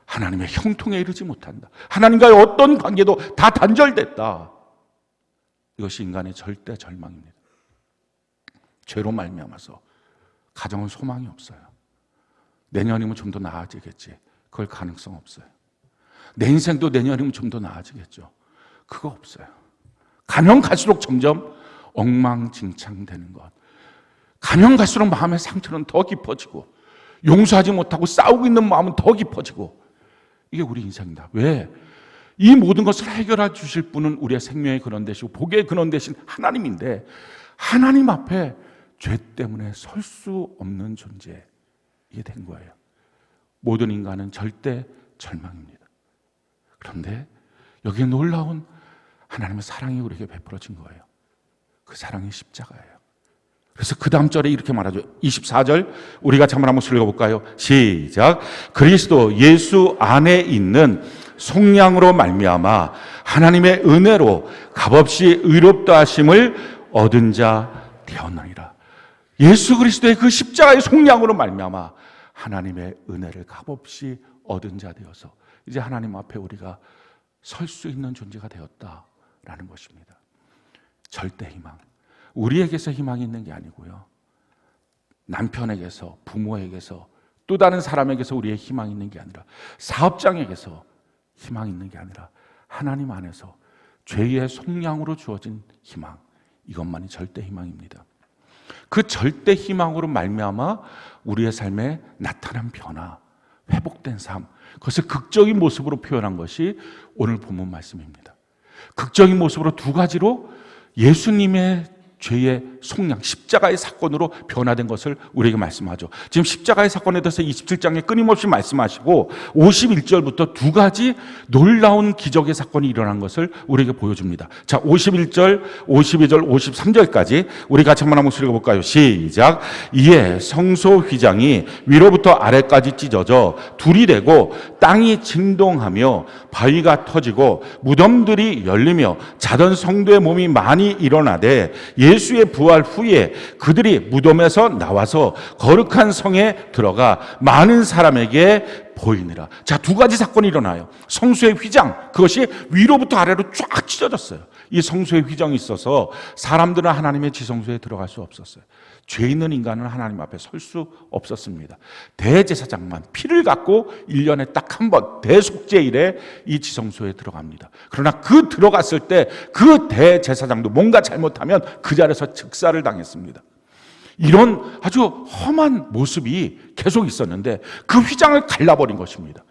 하나님의 형통에 이르지 못한다. 하나님과의 어떤 관계도 다 단절됐다. 이것이 인간의 절대 절망입니다. 죄로 말미암아서 가정은 소망이 없어요. 내년이면 좀 더 나아지겠지. 그걸 가능성 없어요. 내 인생도 내년이면 좀 더 나아지겠죠. 그거 없어요. 가면 갈수록 점점 엉망진창되는 것. 가면 갈수록 마음의 상처는 더 깊어지고 용서하지 못하고 싸우고 있는 마음은 더 깊어지고 이게 우리 인생이다. 왜? 이 모든 것을 해결해 주실 분은 우리의 생명의 근원 되시고 복의 근원 되신 하나님인데 하나님 앞에 죄 때문에 설 수 없는 존재 이게 된 거예요. 모든 인간은 절대 절망입니다. 그런데 여기에 놀라운 하나님의 사랑이 우리에게 베풀어진 거예요. 그 사랑이 십자가예요. 그래서 그 다음 절에 이렇게 말하죠. 24절 우리 같이 한번 읽어볼까요? 시작. 그리스도 예수 안에 있는 속량으로 말미암아 하나님의 은혜로 값없이 의롭다 하심을 얻은 자 되었느니라. 예수 그리스도의 그 십자가의 속량으로 말미암아 하나님의 은혜를 값없이 얻은 자 되어서 이제 하나님 앞에 우리가 설 수 있는 존재가 되었다라는 것입니다. 절대 희망. 우리에게서 희망이 있는 게 아니고요. 남편에게서, 부모에게서, 또 다른 사람에게서 우리의 희망이 있는 게 아니라 사업장에게서 희망이 있는 게 아니라 하나님 안에서 죄의 속량으로 주어진 희망. 이것만이 절대 희망입니다. 그 절대 희망으로 말미암아 우리의 삶에 나타난 변화, 회복된 삶, 그것을 극적인 모습으로 표현한 것이 오늘 본문 말씀입니다. 극적인 모습으로 두 가지로 예수님의 죄의 속량, 십자가의 사건으로 변화된 것을 우리에게 말씀하죠. 지금 십자가의 사건에 대해서 27장에 끊임없이 말씀하시고 51절부터 두 가지 놀라운 기적의 사건이 일어난 것을 우리에게 보여줍니다. 자, 51절, 52절, 53절까지 우리 같이 한번 읽어볼까요? 시작. 이에 성소 휘장이 위로부터 아래까지 찢어져 둘이 되고 땅이 진동하며 바위가 터지고 무덤들이 열리며 자던 성도의 몸이 많이 일어나되 예수의 부활 후에 그들이 무덤에서 나와서 거룩한 성에 들어가 많은 사람에게 보이니라. 자, 두 가지 사건이 일어나요. 성소의 휘장, 그것이 위로부터 아래로 쫙 찢어졌어요. 이 성소의 휘장이 있어서 사람들은 하나님의 지성소에 들어갈 수 없었어요. 죄 있는 인간은 하나님 앞에 설 수 없었습니다. 대제사장만 피를 갖고 1년에 딱 한 번 대속죄일에 이 지성소에 들어갑니다. 그러나 그 들어갔을 때 그 대제사장도 뭔가 잘못하면 그 자리에서 즉사를 당했습니다. 이런 아주 험한 모습이 계속 있었는데 그 휘장을 갈라버린 것입니다.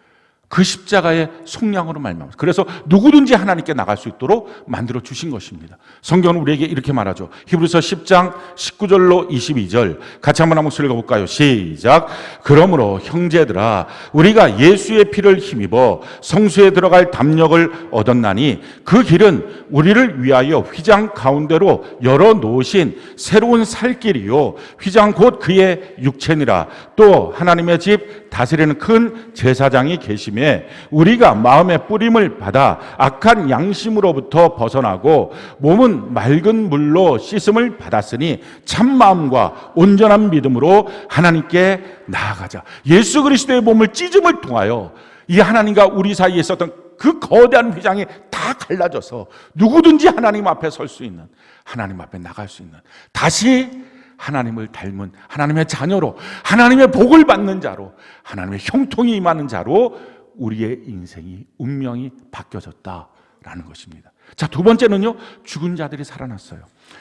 그 십자가의 속량으로 말미암아. 그래서 누구든지 하나님께 나갈 수 있도록 만들어 주신 것입니다. 성경은 우리에게 이렇게 말하죠. 히브리서 10장 19절로 22절 같이 한번 읽어볼까요? 시작. 그러므로 형제들아 우리가 예수의 피를 힘입어 성소에 들어갈 담력을 얻었나니 그 길은 우리를 위하여 휘장 가운데로 열어 놓으신 새로운 살 길이요 휘장 곧 그의 육체니라. 또 하나님의 집 다스리는 큰 제사장이 계시며 우리가 마음의 뿌림을 받아 악한 양심으로부터 벗어나고 몸은 맑은 물로 씻음을 받았으니 참 마음과 온전한 믿음으로 하나님께 나아가자. 예수 그리스도의 몸을 찢음을 통하여 이 하나님과 우리 사이에 있었던 그 거대한 휘장이 다 갈라져서 누구든지 하나님 앞에 설 수 있는, 하나님 앞에 나갈 수 있는, 다시 하나님을 닮은 하나님의 자녀로, 하나님의 복을 받는 자로, 하나님의 형통이 임하는 자로 우리의 인생이, 운명이 바뀌어졌다라는 것입니다. 자, 두 번째는요, 죽은 자들이 살아났어요.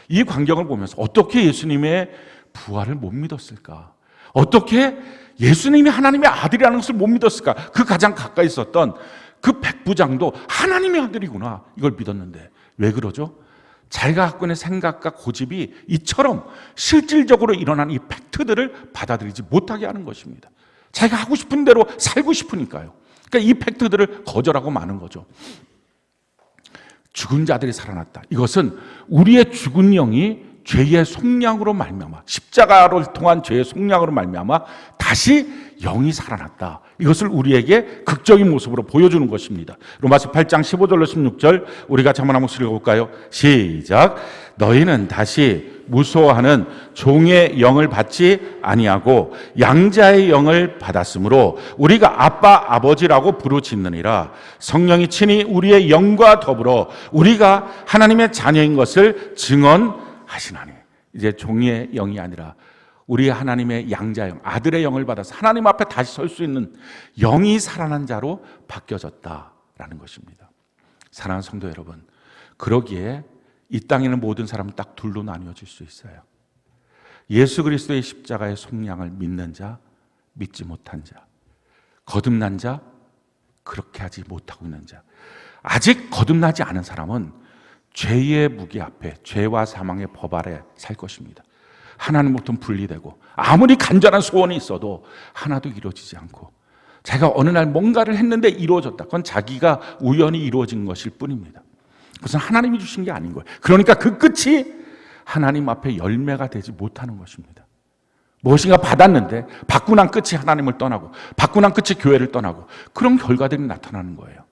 이 광경을 보면서 어떻게 예수님의 부활을 못 믿었을까? 어떻게 예수님이 하나님의 아들이라는 것을 못 믿었을까? 그 가장 가까이 있었던 그 백부장도 하나님의 아들이구나, 이걸 믿었는데 왜 그러죠? 자기가 갖고 있는 생각과 고집이 이처럼 실질적으로 일어난 이 팩트들을 받아들이지 못하게 하는 것입니다. 자기가 하고 싶은 대로 살고 싶으니까요. 그러니까 이 팩트들을 거절하고 마는 거죠. 죽은 자들이 살아났다. 이것은 우리의 죽은 영이 죄의 속량으로 말미암아, 십자가를 통한 죄의 속량으로 말미암아 다시 영이 살아났다. 이것을 우리에게 극적인 모습으로 보여주는 것입니다. 로마서 8장 15절로 16절 우리 같이 한번 읽어볼까요? 시작. 너희는 다시 무소하는 종의 영을 받지 아니하고 양자의 영을 받았으므로 우리가 아빠 아버지라고 부르짖느니라. 성령이 친히 우리의 영과 더불어 우리가 하나님의 자녀인 것을 증언하시나니. 이제 종의 영이 아니라 우리 하나님의 양자영, 아들의 영을 받아서 하나님 앞에 다시 설 수 있는 영이 살아난 자로 바뀌어졌다라는 것입니다. 사랑하는 성도 여러분, 그러기에 이 땅에 있는 모든 사람은 딱 둘로 나뉘어질 수 있어요. 예수 그리스도의 십자가의 속량을 믿는 자, 믿지 못한 자, 거듭난 자, 그렇게 하지 못하고 있는 자. 아직 거듭나지 않은 사람은 죄의 무기 앞에, 죄와 사망의 법 아래 살 것입니다. 하나님부터 분리되고 아무리 간절한 소원이 있어도 하나도 이루어지지 않고, 자기가 어느 날 뭔가를 했는데 이루어졌다. 그건 자기가 우연히 이루어진 것일 뿐입니다. 그것은 하나님이 주신 게 아닌 거예요. 그러니까 그 끝이 하나님 앞에 열매가 되지 못하는 것입니다. 무엇인가 받았는데 받고 난 끝이 하나님을 떠나고, 받고 난 끝이 교회를 떠나고, 그런 결과들이 나타나는 거예요.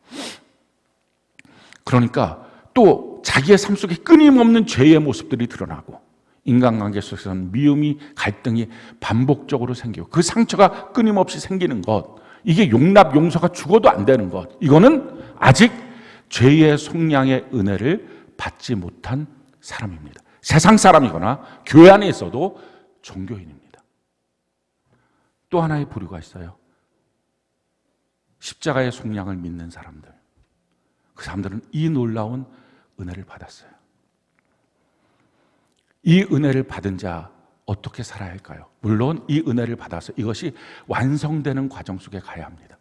그러니까 또 자기의 삶 속에 끊임없는 죄의 모습들이 드러나고, 인간관계 속에서는 미움이, 갈등이 반복적으로 생기고, 그 상처가 끊임없이 생기는 것, 이게 용납, 용서가 죽어도 안 되는 것, 이거는 아직 죄의 속량의 은혜를 받지 못한 사람입니다. 세상 사람이거나 교회 안에 있어도 종교인입니다. 또 하나의 부류가 있어요. 십자가의 속량을 믿는 사람들. 그 사람들은 이 놀라운 은혜를 받았어요. 이 은혜를 받은 자 어떻게 살아야 할까요? 물론 이 은혜를 받아서 이것이 완성되는 과정 속에 가야 합니다.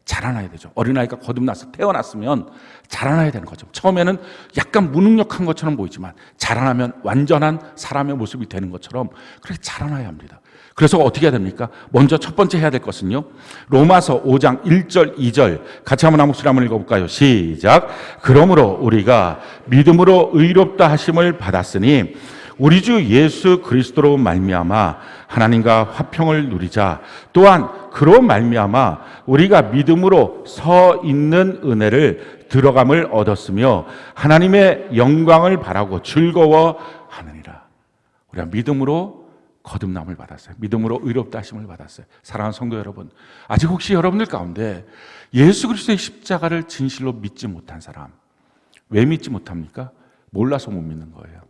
자라나야 되죠. 어린아이가 거듭나서 태어났으면 자라나야 되는 거죠. 처음에는 약간 무능력한 것처럼 보이지만 자라나면 완전한 사람의 모습이 되는 것처럼 그렇게 자라나야 합니다. 그래서 어떻게 해야 됩니까? 먼저 첫 번째 해야 될 것은요, 로마서 5장 1절 2절 같이 한번 한 목소리 한번 읽어볼까요? 시작. 그러므로 우리가 믿음으로 의롭다 하심을 받았으니 우리 주 예수 그리스도로 말미암아 하나님과 화평을 누리자. 또한 그로 말미암아 우리가 믿음으로 서 있는 은혜를 들어감을 얻었으며 하나님의 영광을 바라고 즐거워하느니라. 우리가 믿음으로 거듭남을 받았어요. 믿음으로 의롭다 하심을 받았어요. 사랑하는 성도 여러분, 아직 혹시 여러분들 가운데 예수 그리스도의 십자가를 진실로 믿지 못한 사람, 왜 믿지 못합니까? 몰라서 못 믿는 거예요.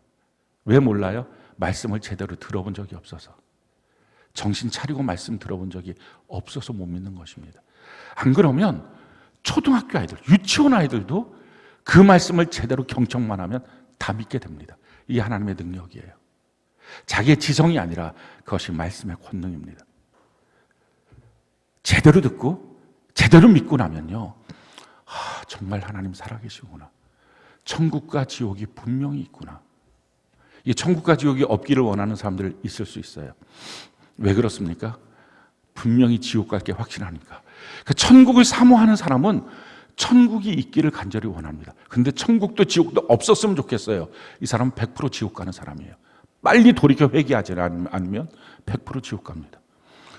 왜 몰라요? 말씀을 제대로 들어본 적이 없어서, 정신 차리고 말씀 들어본 적이 없어서 못 믿는 것입니다. 안 그러면 초등학교 아이들, 유치원 아이들도 그 말씀을 제대로 경청만 하면 다 믿게 됩니다. 이게 하나님의 능력이에요. 자기의 지성이 아니라 그것이 말씀의 권능입니다. 제대로 듣고 제대로 믿고 나면요, 정말 하나님 살아계시구나, 천국과 지옥이 분명히 있구나. 이 천국과 지옥이 없기를 원하는 사람들 있을 수 있어요. 왜 그렇습니까? 분명히 지옥 갈 게 확실하니까. 천국을 사모하는 사람은 천국이 있기를 간절히 원합니다. 근데 천국도 지옥도 없었으면 좋겠어요. 이 사람은 100% 지옥 가는 사람이에요. 빨리 돌이켜 회개하지 않으면 100% 지옥 갑니다.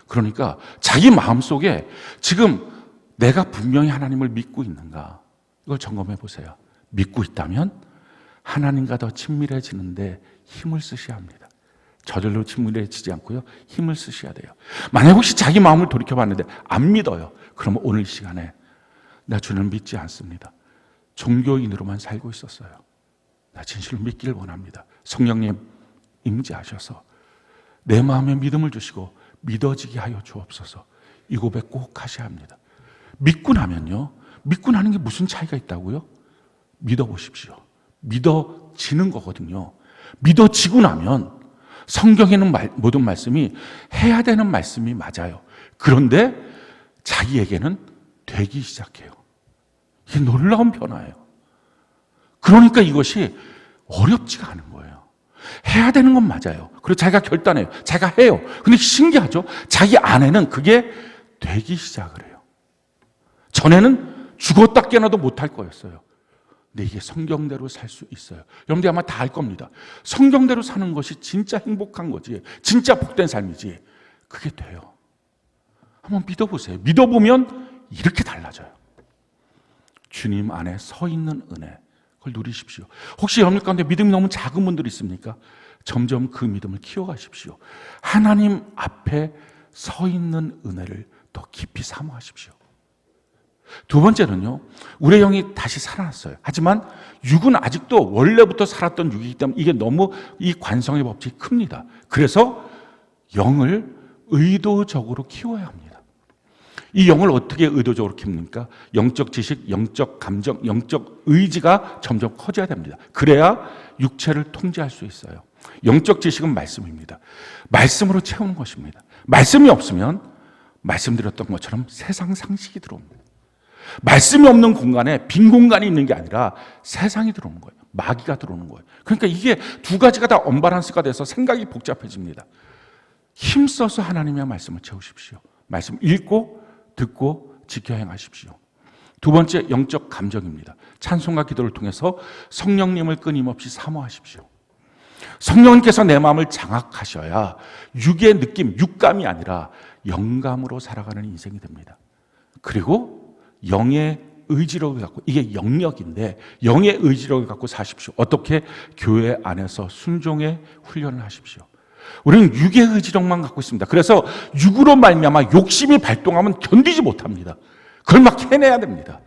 그러니까 자기 마음속에 지금 내가 분명히 하나님을 믿고 있는가, 이걸 점검해 보세요. 믿고 있다면 하나님과 더 친밀해지는데 힘을 쓰셔야 합니다. 저절로 친밀해지지 않고요, 힘을 쓰셔야 돼요. 만약 혹시 자기 마음을 돌이켜봤는데 안 믿어요. 그러면 오늘 이 시간에 나 주님을 믿지 않습니다, 종교인으로만 살고 있었어요, 나 진실로 믿기를 원합니다, 성령님 임재하셔서 내 마음에 믿음을 주시고 믿어지게 하여 주옵소서, 이 고백 꼭 하셔야 합니다. 믿고 나면요, 믿고 나는 게 무슨 차이가 있다고요? 믿어보십시오. 믿어지는 거거든요. 믿어지고 나면 성경에 있는 모든 말씀이 해야 되는 말씀이 맞아요. 그런데 자기에게는 되기 시작해요. 이게 놀라운 변화예요. 그러니까 이것이 어렵지가 않은 거예요. 해야 되는 건 맞아요. 그리고 자기가 결단해요. 자기가 해요. 근데 신기하죠? 자기 안에는 그게 되기 시작을 해요. 전에는 죽었다 깨어나도 못할 거였어요. 이게 성경대로 살 수 있어요. 여러분들 아마 다 알 겁니다. 성경대로 사는 것이 진짜 행복한 거지, 진짜 복된 삶이지. 그게 돼요. 한번 믿어보세요. 믿어보면 이렇게 달라져요. 주님 안에 서 있는 은혜, 그걸 누리십시오. 혹시 여러분 가운데 믿음이 너무 작은 분들이 있습니까? 점점 그 믿음을 키워가십시오. 하나님 앞에 서 있는 은혜를 더 깊이 사모하십시오. 두 번째는요, 우리의 영이 다시 살아났어요. 하지만 육은 아직도 원래부터 살았던 육이기 때문에 이게 너무 이 관성의 법칙이 큽니다. 그래서 영을 의도적으로 키워야 합니다. 이 영을 어떻게 의도적으로 키웁니까? 영적 지식, 영적 감정, 영적 의지가 점점 커져야 됩니다. 그래야 육체를 통제할 수 있어요. 영적 지식은 말씀입니다. 말씀으로 채우는 것입니다. 말씀이 없으면 말씀드렸던 것처럼 세상 상식이 들어옵니다. 말씀이 없는 공간에 빈 공간이 있는 게 아니라 세상이 들어오는 거예요. 마귀가 들어오는 거예요. 그러니까 이게 두 가지가 다 언밸런스가 돼서 생각이 복잡해집니다. 힘써서 하나님의 말씀을 채우십시오. 말씀 읽고 듣고 지켜 행하십시오. 두 번째, 영적 감정입니다. 찬송과 기도를 통해서 성령님을 끊임없이 사모하십시오. 성령님께서 내 마음을 장악하셔야 육의 느낌, 육감이 아니라 영감으로 살아가는 인생이 됩니다. 그리고 영의 의지력을 갖고, 이게 영역인데 영의 의지력을 갖고 사십시오. 어떻게? 교회 안에서 순종의 훈련을 하십시오. 우리는 육의 의지력만 갖고 있습니다. 그래서 육으로 말미암아 욕심이 발동하면 견디지 못합니다. 그걸 막 해내야 됩니다.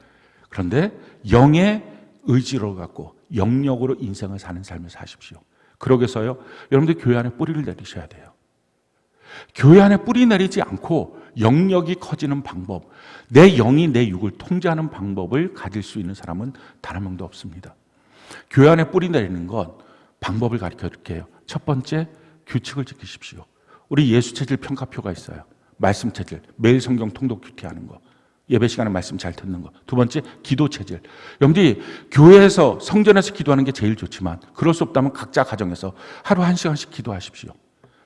그런데 영의 의지력을 갖고 영역으로 인생을 사는 삶을 사십시오. 그러기 위해서요, 여러분들 교회 안에 뿌리를 내리셔야 돼요. 교회 안에 뿌리 내리지 않고 영역이 커지는 방법, 내 영이 내 육을 통제하는 방법을 가질 수 있는 사람은 단 한 명도 없습니다. 교회 안에 뿌리 내리는 건 방법을 가르쳐 드릴게요. 첫 번째, 규칙을 지키십시오. 우리 예수체질 평가표가 있어요. 말씀체질, 매일 성경 통독 큐티하는 거, 예배 시간에 말씀 잘 듣는 거. 두 번째, 기도체질. 여러분들이 교회에서 성전에서 기도하는 게 제일 좋지만 그럴 수 없다면 각자 가정에서 하루 1시간씩 기도하십시오.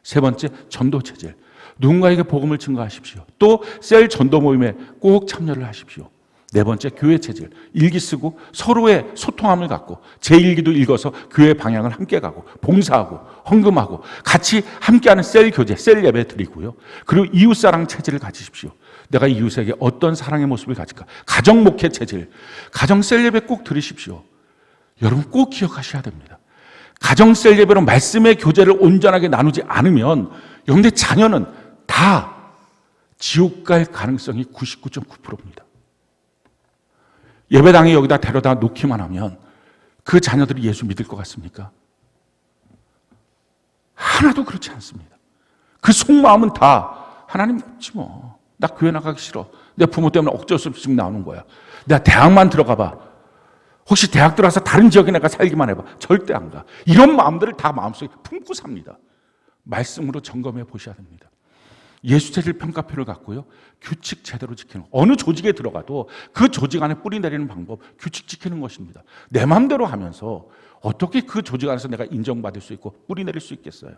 세 번째, 전도체질. 누군가에게 복음을 증거하십시오. 또 셀 전도 모임에 꼭 참여를 하십시오. 네 번째, 교회 체질. 일기 쓰고 서로의 소통함을 갖고 제1기도 읽어서 교회 방향을 함께 가고 봉사하고 헌금하고 같이 함께하는 셀 교제, 셀 예배 드리고요. 그리고 이웃사랑 체질을 가지십시오. 내가 이웃에게 어떤 사랑의 모습을 가질까? 가정 목회 체질. 가정 셀 예배 꼭 드리십시오. 여러분 꼭 기억하셔야 됩니다. 가정 셀 예배로 말씀의 교제를 온전하게 나누지 않으면 여러분들 자녀는 다 지옥 갈 가능성이 99.9%입니다. 예배당에 여기다 데려다 놓기만 하면 그 자녀들이 예수 믿을 것 같습니까? 하나도 그렇지 않습니다. 그 속마음은 다 하나님 없지 뭐. 나 교회 나가기 싫어. 내 부모 때문에 어쩔 수 없이 지금 나오는 거야. 내가 대학만 들어가 봐. 혹시 대학 들어가서 다른 지역에 내가 살기만 해봐. 절대 안 가. 이런 마음들을 다 마음속에 품고 삽니다. 말씀으로 점검해 보셔야 됩니다. 예수체질 평가표를 갖고요, 규칙 제대로 지키는, 어느 조직에 들어가도 그 조직 안에 뿌리 내리는 방법, 규칙 지키는 것입니다. 내 마음대로 하면서 어떻게 그 조직 안에서 내가 인정받을 수 있고 뿌리 내릴 수 있겠어요?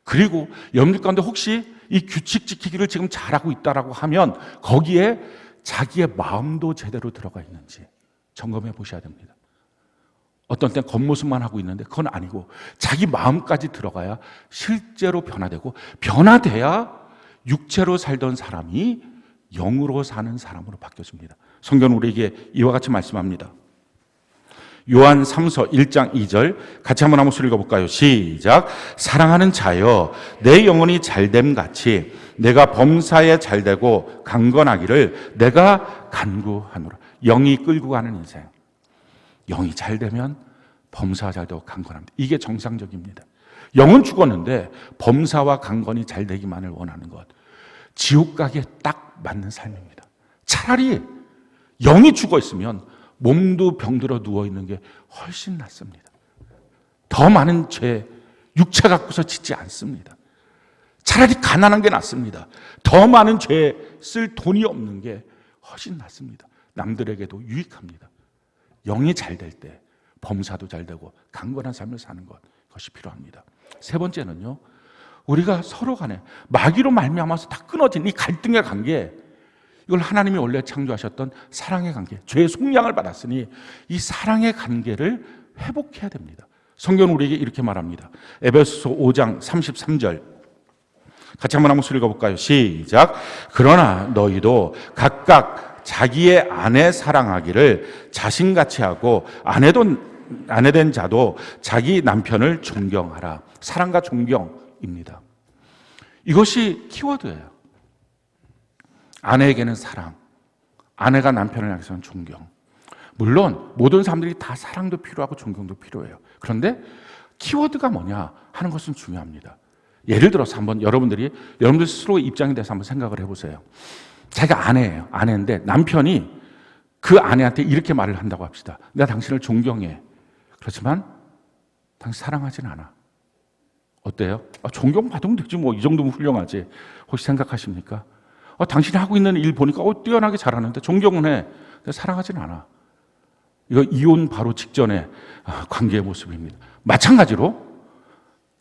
그리고 여러분들 가운데 혹시 이 규칙 지키기를 지금 잘하고 있다라고 하면 거기에 자기의 마음도 제대로 들어가 있는지 점검해 보셔야 됩니다. 어떤 때는 겉모습만 하고 있는데 그건 아니고 자기 마음까지 들어가야 실제로 변화되고, 변화돼야 육체로 살던 사람이 영으로 사는 사람으로 바뀌어집니다. 성경은 우리에게 이와 같이 말씀합니다. 요한 3서 1장 2절 같이 한번 한번 읽어볼까요? 시작. 사랑하는 자여, 내 영혼이 잘됨 같이 내가 범사에 잘되고 강건하기를 내가 간구하노라. 영이 끌고 가는 인생. 영이 잘되면 범사가 잘되고 강건합니다. 이게 정상적입니다. 영은 죽었는데 범사와 강건이 잘되기만을 원하는 것, 지옥 가기에 딱 맞는 삶입니다. 차라리 영이 죽어 있으면 몸도 병들어 누워있는 게 훨씬 낫습니다. 더 많은 죄, 육체 갖고서 짓지 않습니다. 차라리 가난한 게 낫습니다. 더 많은 죄에 쓸 돈이 없는 게 훨씬 낫습니다. 남들에게도 유익합니다. 영이 잘 될 때 범사도 잘 되고 강건한 삶을 사는 것, 그것이 필요합니다. 세 번째는요, 우리가 서로 간에 마귀로 말미암아서 다 끊어진 이 갈등의 관계, 이걸 하나님이 원래 창조하셨던 사랑의 관계, 죄의 속량을 받았으니 이 사랑의 관계를 회복해야 됩니다. 성경은 우리에게 이렇게 말합니다. 에베소서 5장 33절 같이 한번 읽어볼까요? 시작. 그러나 너희도 각각 자기의 아내 사랑하기를 자신같이 하고 아내된 자도 자기 남편을 존경하라. 사랑과 존경입니다. 이것이 키워드예요. 아내에게는 사랑, 아내가 남편을 향해서는 존경. 물론 모든 사람들이 다 사랑도 필요하고 존경도 필요해요. 그런데 키워드가 뭐냐 하는 것은 중요합니다. 예를 들어서 한번 여러분들 스스로 입장에 대해서 한번 생각을 해보세요. 자기가 아내예요. 아내인데 남편이 그 아내한테 이렇게 말을 한다고 합시다. 내가 당신을 존경해. 그렇지만 당신 사랑하진 않아. 어때요? 존경받으면 되지 뭐 이 정도면 훌륭하지. 혹시 생각하십니까? 당신이 하고 있는 일 보니까 뛰어나게 잘하는데 존경은 해. 근데 사랑하진 않아. 이거 이혼 바로 직전의 관계의 모습입니다. 마찬가지로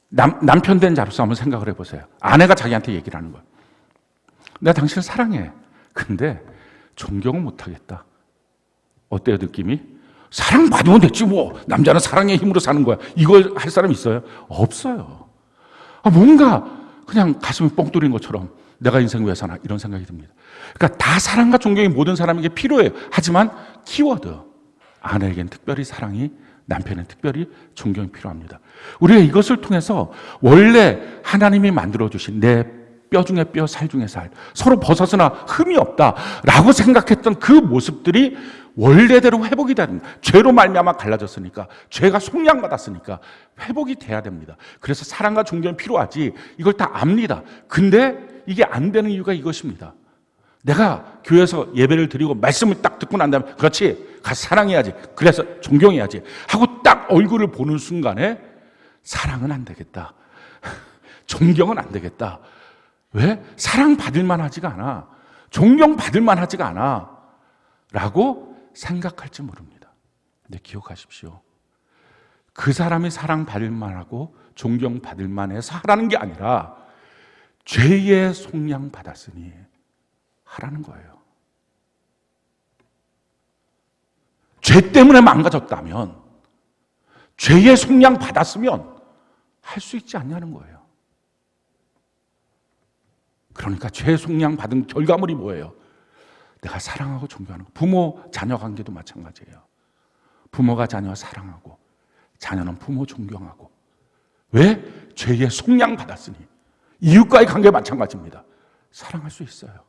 남편 된 자로서 한번 생각을 해보세요. 아내가 자기한테 얘기를 하는 거야. 내가 당신을 사랑해. 근데 존경은 못하겠다. 어때요 느낌이? 사랑받으면 됐지 뭐. 남자는 사랑의 힘으로 사는 거야. 이걸 할 사람 있어요? 없어요. 뭔가 그냥 가슴이 뻥 뚫린 것처럼 내가 인생 왜 사나 이런 생각이 듭니다. 그러니까 다 사랑과 존경이 모든 사람에게 필요해요. 하지만 키워드, 아내에겐 특별히 사랑이, 남편은 특별히 존경이 필요합니다. 우리가 이것을 통해서 원래 하나님이 만들어주신 내 뼈 중에 뼈, 살 중에 살, 서로 벗어서나 흠이 없다라고 생각했던 그 모습들이 원래대로 회복이 돼야 됩니다. 죄로 말미암아 갈라졌으니까, 죄가 속량받았으니까 회복이 돼야 됩니다. 그래서 사랑과 존경이 필요하지, 이걸 다 압니다. 근데 이게 안 되는 이유가 이것입니다. 내가 교회에서 예배를 드리고 말씀을 딱 듣고 난 다음에 그렇지, 가서 사랑해야지, 그래서 존경해야지 하고 딱 얼굴을 보는 순간에 사랑은 안 되겠다. 존경은 안 되겠다. 왜? 사랑받을 만하지가 않아. 존경받을 만하지가 않아. 라고 생각할지 모릅니다. 근데 기억하십시오. 그 사람이 사랑받을 만하고 존경받을 만해서 하라는 게 아니라 죄의 속량 받았으니 하라는 거예요. 죄 때문에 망가졌다면, 죄의 속량 받았으면 할 수 있지 않냐는 거예요. 그러니까 죄 속량 받은 결과물이 뭐예요? 내가 사랑하고 존경하는 거. 부모 자녀 관계도 마찬가지예요. 부모가 자녀 사랑하고 자녀는 부모 존경하고. 왜? 죄의 속량 받았으니. 이웃과의 관계 마찬가지입니다. 사랑할 수 있어요.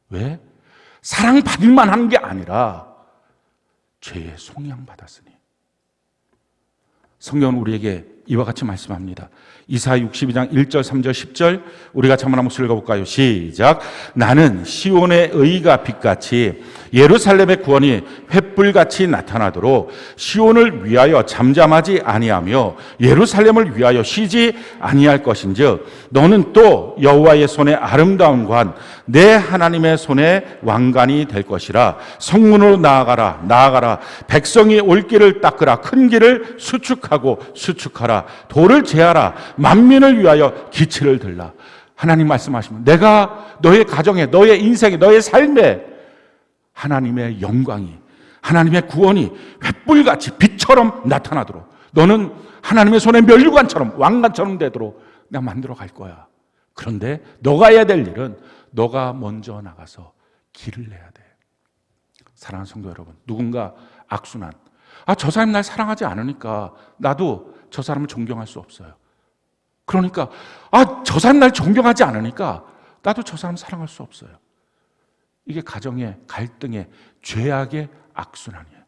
왜? 사랑받을 만한 게 아니라 죄의 속량 받았으니. 성경은 우리에게 이와 같이 말씀합니다. 이사야 62장 1절, 3절, 10절 우리가 한번 읽어볼까요? 시작. 나는 시온의 의가 빛같이 예루살렘의 구원이 횃불같이 나타나도록 시온을 위하여 잠잠하지 아니하며 예루살렘을 위하여 쉬지 아니할 것인즉 너는 또 여호와의 손에 아름다운 관, 내 하나님의 손에 왕관이 될 것이라. 성문으로 나아가라. 백성이 올 길을 닦으라. 큰 길을 수축하라. 돌을 제하라. 만민을 위하여 기치를 들라. 하나님 말씀하시면 내가 너의 가정에, 너의 인생에, 너의 삶에 하나님의 영광이, 하나님의 구원이 횃불같이 빛처럼 나타나도록, 너는 하나님의 손에 면류관처럼 왕관처럼 되도록 내가 만들어 갈 거야. 그런데 너가 해야 될 일은 너가 먼저 나가서 길을 내야 돼. 사랑하는 성도 여러분, 누군가 악순환, 저 사람이 날 사랑하지 않으니까 나도 저 사람을 존경할 수 없어요. 그러니까 저 사람 날 존경하지 않으니까 나도 저 사람 사랑할 수 없어요. 이게 가정의 갈등의 죄악의 악순환이에요.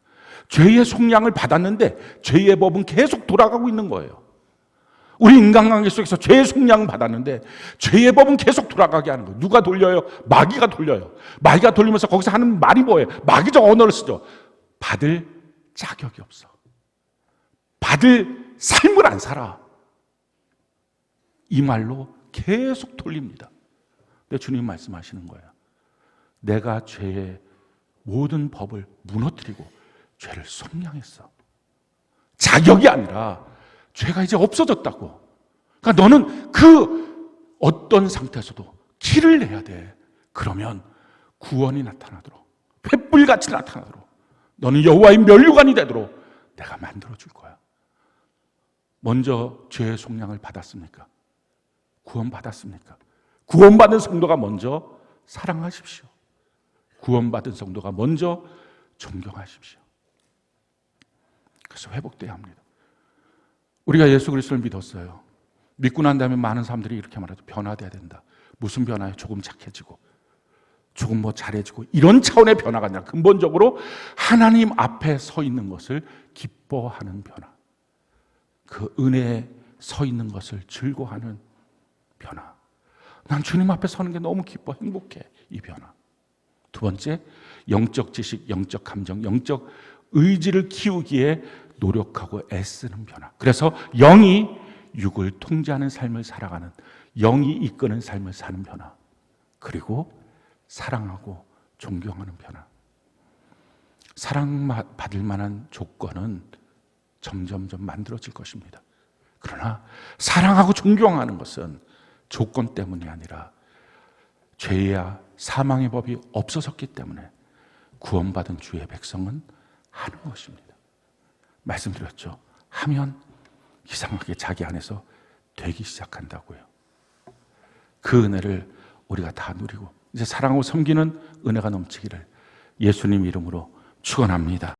죄의 속량을 받았는데 죄의 법은 계속 돌아가고 있는 거예요. 우리 인간관계 속에서 죄의 속량을 받았는데 죄의 법은 계속 돌아가게 하는 거예요. 누가 돌려요? 마귀가 돌려요. 마귀가 돌리면서 거기서 하는 말이 뭐예요? 마귀적 언어를 쓰죠. 받을 자격이 없어. 받을 삶을 안 살아. 이 말로 계속 돌립니다. 근데 주님 말씀하시는 거예요. 내가 죄의 모든 법을 무너뜨리고 죄를 속량했어. 자격이 아니라 죄가 이제 없어졌다고. 그러니까 너는 그 어떤 상태에서도 길을 내야 돼. 그러면 구원이 나타나도록, 횃불같이 나타나도록, 너는 여호와의 면류관이 되도록 내가 만들어줄 거야. 먼저 죄의 속량을 받았습니까? 구원받았습니까? 구원받은 성도가 먼저 사랑하십시오. 구원받은 성도가 먼저 존경하십시오. 그래서 회복돼야 합니다. 우리가 예수 그리스도를 믿었어요. 믿고 난 다음에 많은 사람들이 이렇게 말하죠. 변화돼야 된다. 무슨 변화예요? 조금 착해지고, 조금 뭐 잘해지고, 이런 차원의 변화가 아니라 근본적으로 하나님 앞에 서 있는 것을 기뻐하는 변화, 그 은혜에 서 있는 것을 즐거워하는 변화. 난 주님 앞에 서는 게 너무 기뻐, 행복해. 이 변화. 두 번째, 영적 지식, 영적 감정, 영적 의지를 키우기에 노력하고 애쓰는 변화. 그래서 영이 육을 통제하는 삶을 살아가는, 영이 이끄는 삶을 사는 변화. 그리고 사랑하고 존경하는 변화. 사랑받을 만한 조건은 점점점 만들어질 것입니다. 그러나 사랑하고 존경하는 것은 조건 때문이 아니라 죄와 사망의 법이 없어졌기 때문에 구원받은 주의 백성은 하는 것입니다. 말씀드렸죠. 하면 이상하게 자기 안에서 되기 시작한다고요. 그 은혜를 우리가 다 누리고 이제 사랑하고 섬기는 은혜가 넘치기를 예수님 이름으로 축원합니다.